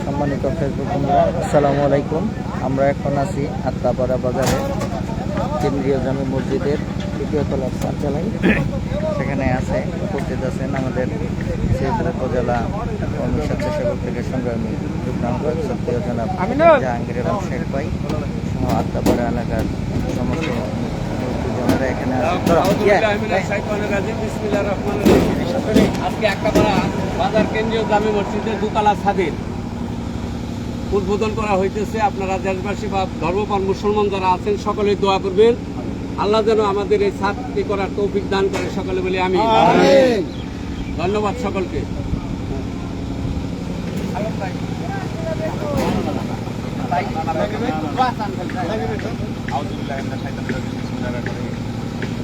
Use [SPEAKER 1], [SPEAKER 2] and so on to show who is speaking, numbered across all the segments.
[SPEAKER 1] সম্মানিত ফেসবুক বন্ধুরা, আসসালামু আলাইকুম। আমরা এখন আছি আত্মাপাড়া বাজারে কেন্দ্রীয় জামে মসজিদের দ্বিতীয় তলার চারতলায়। সেখানে উপস্থিত আছেন আমাদের শেরপুর উপজেলা কর্মী স্বেচ্ছাসেবক থেকে সংগ্রামী সত্য জনাব জাহাঙ্গীর আলম শেখ ভাই সহ আত্মাপাড়া এলাকার সমস্ত যারা এখানে
[SPEAKER 2] আজকে আত্মাপাড়া বাজার কেন্দ্রীয় জামে মসজিদের দোতলা ছাদের উদ্বোধন করা হইতেছে। আপনারা দেশবাসী বা ধর্মপ্রাণ মুসলমান যারা আছেন সকলে দোয়া করবেন, আল্লাহ যেন আমাদের এই ছাদটি করার তৌফিক দান করে। সকলে বলি আমি ধন্যবাদ সকলকে।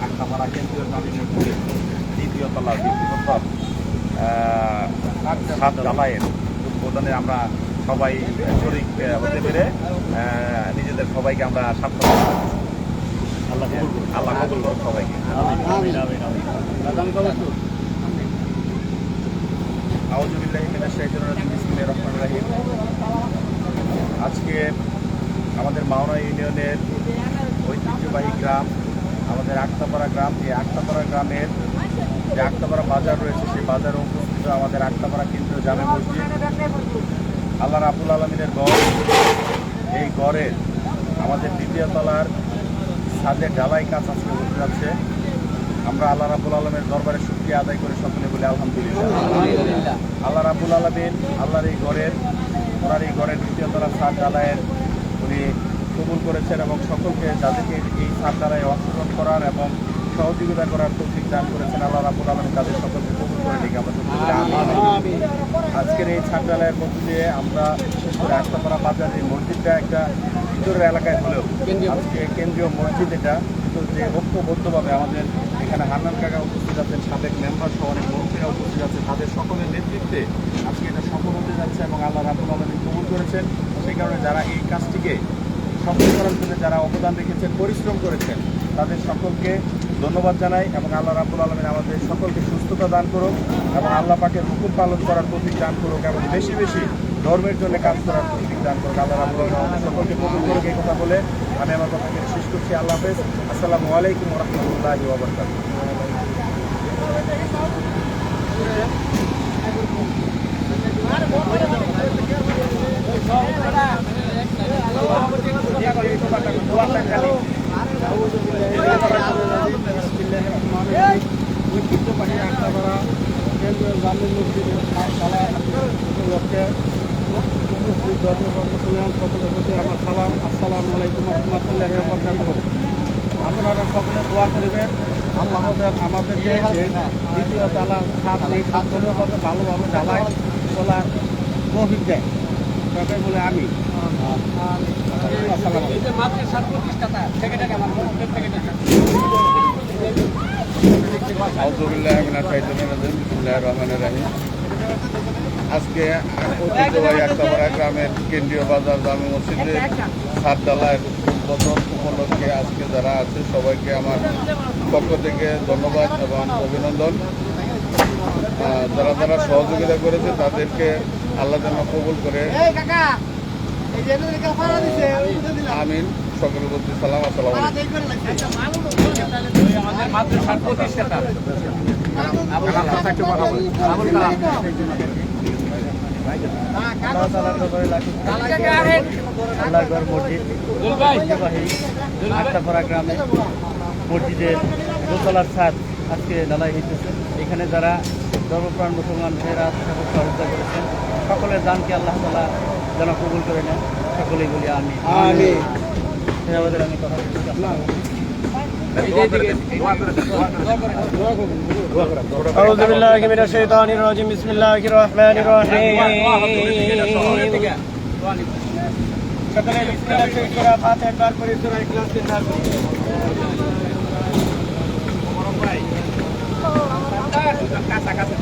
[SPEAKER 3] আত্মাপাড়া কেন্দ্রীয় জামে মসজিদের দ্বিতীয় তলা ছাদ ঢালাইয়ের উদ্বোধনে আমরা সবাই শরীক হতে পেরে নিজেদের সবাইকে আমরা সার্থক আল্লাহ কবুল করুন সবাইকে। আউযুবিল্লাহি মিনাশ শাইতানির রাজিম, বিসমিল্লাহির রহমানির রহিম। আজকে আমাদের মাওনা ইউনিয়নের ঐতিহ্যবাহী গ্রাম আমাদের আত্মাপাড়া গ্রাম। এই আত্মাপাড়া গ্রামের যে আত্মাপাড়া বাজার রয়েছে, সেই বাজারে উপস্থিত আমাদের আত্মাপাড়া কেন্দ্রীয় জামে মসজিদ। আল্লাহ রাব্বুল আলামিনের গড়, এই গড়ের আমাদের দ্বিতীয় তলার ছাদের ঢালাই কাজ আজকে হতে যাচ্ছে। আমরা আল্লাহ রাব্বুল আলামিনের দরবারে শুকরিয়া আদায় করে সকলে বলি আলহামদুলিল্লাহ। আল্লাহ রাব্বুল আলামিন আল্লাহর এই গড়ের দ্বিতীয় তলার ছাদ ঢালাইয়ের উনি কবুল করেছেন এবং সকলকে যাদেরকে এই ছাদ ঢালাইয়ে অংশগ্রহণ করার এবং সহযোগিতা করার তৌফিক দান করেছেন আল্লাহ রাব্বুল আলামিন তাদের সকলকে কবুল করে নিক। আমরা আজকের এই ছাদ ঢালাইয়ের মধ্যে দিয়ে আমরা বিশেষ করে আত্মাপাড়া বাজারের এই মসজিদটা একটা ভিতরের এলাকায় হলেও আজকে কেন্দ্রীয় মসজিদ এটা যে ঐক্যবদ্ধভাবে আমাদের এখানে হান্নান কাকা উপস্থিত আছেন, সাবেক মেম্বার সহ অনেক মন্ত্রীরা উপস্থিত আছে, তাদের সকলের নেতৃত্বে আজকে এটা সফল হতে যাচ্ছে এবং আল্লাহ রাব্বুল আলামিন কবুল করেছেন। সেই কারণে যারা এই কাজটিকে সফল করার জন্য যারা অবদান রেখেছেন, পরিশ্রম করেছেন, তাদের সকলকে ধন্যবাদ জানাই এবং আল্লাহ রাব্বুল আলামিন আমাদের সকলকে সুস্থতা দান করুক এবং আল্লাহ পাকের হুকুম পালন করার তৌফিক দান করুক এবং বেশি বেশি ধর্মের জন্য কাজ করার তৌফিক দান করুক। আল্লাহ রাব্বুল আলামিন আমাদের সকলকে কবুল করুক। এই কথা বলে আমি আমার কথাকে শেষ করছি। আল্লাহ হাফেজ। আসসালামু আলাইকুম ওয়া রাহমাতুল্লাহি ওয়া বারাকাতুহু।
[SPEAKER 2] ঐতিহ্যবাহী আত্মাপাড়া কেন্দ্রীয় জামে মসজিদের লক্ষ্যে উপস্থিত ধর্মপ্রাণ মুসলমান সকলের প্রতি আমার সালাম। আসসালামু আলাইকুম ওয়া রাহমাতুল্লাহি ওয়া বারাকাতুহু। আপনারা সকলে দোয়া করবেন আল্লাহ আমাদেরকে দ্বিতীয় তলা ছাদ এই ছাদগুলোভাবে ভালোভাবে ঢালাই তোলার তৌফিক দেয়। সবাই বলে আমি
[SPEAKER 4] আজকে ঐতিহ্যবাহী আত্মাপাড়া গ্রামের কেন্দ্রীয় বাজার জামে মসজিদের ছাদ ঢালাইয়ের উদ্বোধন উপলক্ষে আজকে যারা আছে সবাইকে আমার পক্ষ থেকে ধন্যবাদ এবং অভিনন্দন। যারা যারা সহযোগিতা করেছে তাদেরকে আল্লাহ যেন কবুল করে। আমিন। সকলের প্রতি সালাম। আসসালামু
[SPEAKER 1] আত্মাপাড়া গ্রামে মসজিদের দোতলার ছাদ আজকে ঢালাই হইতেছে। এখানে যারা ধর্মপ্রাণ মুসলমান ভাইয়েরা সহযোগিতা করেছেন সকলের দানকে আল্লাহ তাআলা যেন কবুল করে নেন। সকলেই বলি আমি কথা
[SPEAKER 2] আউযু বিল্লাহি মিনাশ শাইতানির রাজিম, বিসমিল্লাহির রহমানির রহিম। সকলে বিসমিল্লাহ শরীফ করা ফাতিহা একবার পড়ে সূরা ইখলাস তিন বার পড়ুন। কাঁচা কাঁচা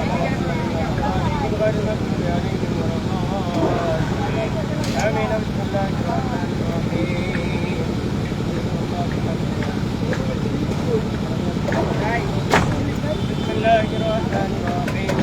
[SPEAKER 2] আমিন। বিসমিল্লাহির রহমানির রহিম। বিসমিল্লাহির রহমানির রহিম।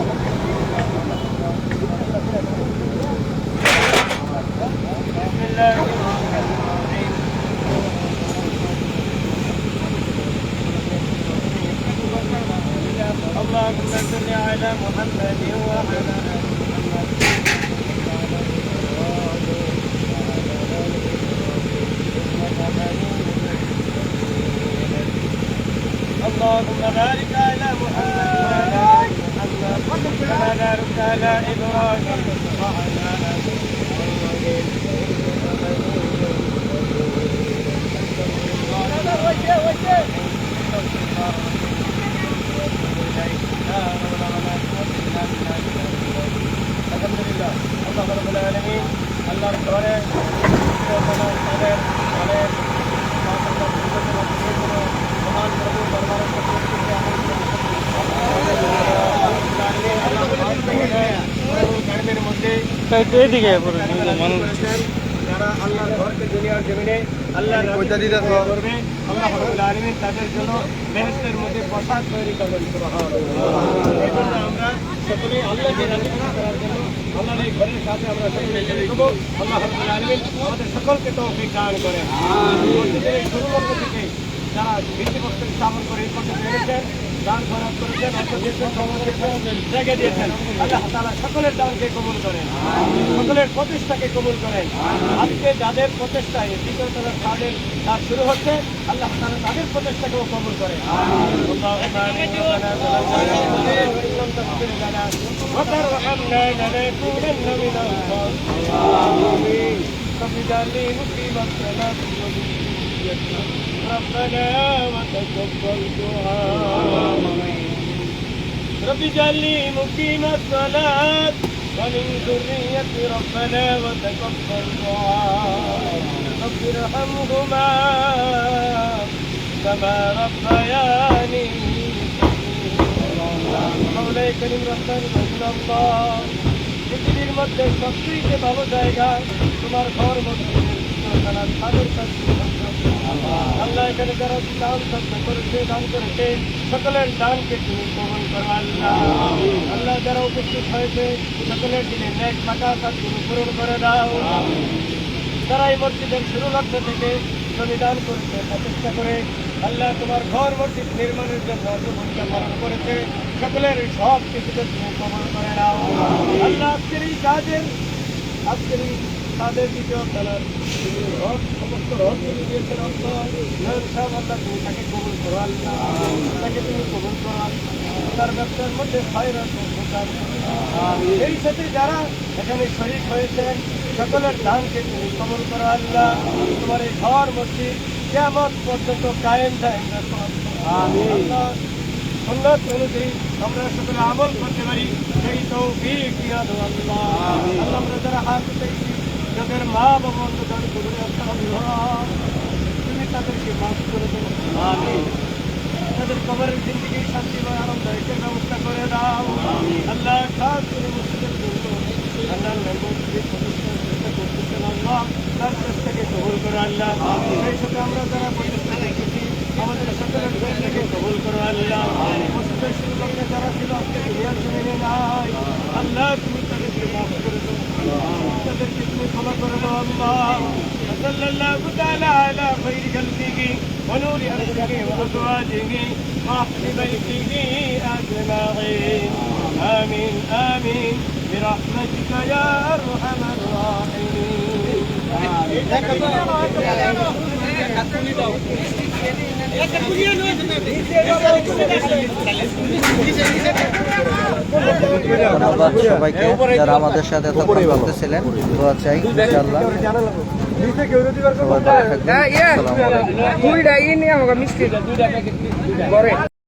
[SPEAKER 2] على إبراهيم وعلى آل আলহামদুলিল্লাহ আল্লাহ রাব্বুল আলামিন আল্লাহর ঘরে অনেক মহান প্রভু দরবারের মধ্যে যারা আল্লাহর ঘরকে দুনিয়ার জমিনে আল্লাহর করবে আল্লাহ রাব্বুল আলামিন তাদের জন্য বেহেশতের মধ্যে প্রসাদ তৈরি করবেন সুবহানাল্লাহ। এই জন্য আমরা সকলেই আল্লাহকে রাজি করার জন্য আল্লাহর এই ঘরের কাছে আমরা সকলে শরীক হব। আল্লাহ রাব্বুল আলামিন আমাদের সকলকে তৌফিক দান করেন। মসজিদের এই শুরু লগ্ন থেকে যারা ভিত্তিপ্রস্তর স্থাপন করে এই পর্যন্ত এনেছেন, দান খরচ করেছেন, অর্থ দিয়েছেন, সময় দিয়েছেন, জায়গা দিয়েছেন, আল্লাহ তাআলা সকলের দানকে কবুল করেন, সকলের প্রচেষ্টাকে কবুল করেন। আজকে যাদের প্রচেষ্টায় দ্বিতীয় তলার কাজের কাজ শুরু হচ্ছে, আল্লাহ তাআলা তাদের প্রচেষ্টাকেও কবুল করেন। وترحمنا لنكونن من الخاسرين رب اجعلني مقيم الصلاة وذريتي ربنا وتقبل دعاء رب اجعلني مقيم الصلاة ومن ذريتي ربنا وتقبل دعاء رب ارحمهما كما ربياني مولاي كريم رحمن الله পৃথিবীর মধ্যে সবচেয়ে ভালো জায়গা তোমার ঘর মসজিদের ছাদের কাছে। আল্লাহ এখানে যারা দান করেছে, দান করেছে, সকলের দানকে তুমি কবুল করো আল্লাহ। আল্লাহ যারা উপস্থিত হয়েছে সকলের দিনে নেক টাকা তুমি পূরণ করে দাও। যারা এই মসজিদের শুরু লগ্ন থেকে জমি দান করেছে, প্রচেষ্টা করে আল্লাহ তোমার ঘর মসজিদ নির্মাণের জন্য ভূমিকা পালন করেছে, সকলের সব কিছুকে তুমি কবুল করে নাও আল্লাহ। আজকের এই কাজের তাদের দ্বিতীয় তলার সমস্ত রহস্য দিয়েছেন আল্লাহ। আল্লাহ তুমি তাকে কবুল করো আল্লাহ, তাকে তুমি কবুল করো আল্লাহ। তার ব্যবসার মধ্যে খায়রাত এই সাথে যারা এখানে শরীক হয়েছেন সকলের দানকে তুমি কবুল করো আল্লাহ। তোমার এই ঘর মসজিদ কিয়ামত পর্যন্ত কায়েম দায়েম রাখো আল্লাহ। সুন্নাত অনুযায়ী আমরা সকলে আমল করতে পারি, সেই তৌফিক দিয়া দাও আল্লাহ। আল্লাহ আমরা যারা হাত উঠেছি যাদের মা বাবা অন্তর্ধান করে আল্লাহ তুমি তাদেরকে মাফ করে দেবো, তাদের কবরের জিন্দিগি শান্তিময় আরামদায়কের ব্যবস্থা করে দাও আল্লাহ। খাস করে মসজিদের জন্য আল্লাহ মসজিদের প্রতিষ্ঠার চেষ্টা করতেছেন আল্লাহ, তার চেষ্টাকে কবুল করো আল্লাহ। সেই সাথে আমরা যারা প্রতিষ্ঠা দেখেছি আমাদের সকলের চেষ্টাকে কবুল করো আল্লাহ। মসজিদের শুরু লগ্নে যারা ছিল আজকে দুনিয়ার জমিনে নাই আল্লাহ তুমি তাদেরকে মাফ করে দাও, তাদেরকে তুমি ক্ষমা করে দাও আল্লাহ। সাল্লাল্লাহু তাআলা আলা খায়রি খালকিহি ওয়া নূরি আরশিহি ওয়া আজওয়াজিহি ওয়া আহলি বাইতিহি আজমাঈন আমিন আমিন برحمتك يا أرحم الراحمين
[SPEAKER 1] ধন্যবাদ সবাইকে যারা আমাদের সাথে এতক্ষণ করতেছিলেন। দোয়া চাই ইনশাআল্লাহ সবাই ভালো থাকবেন। আসসালামু আলাইকুম।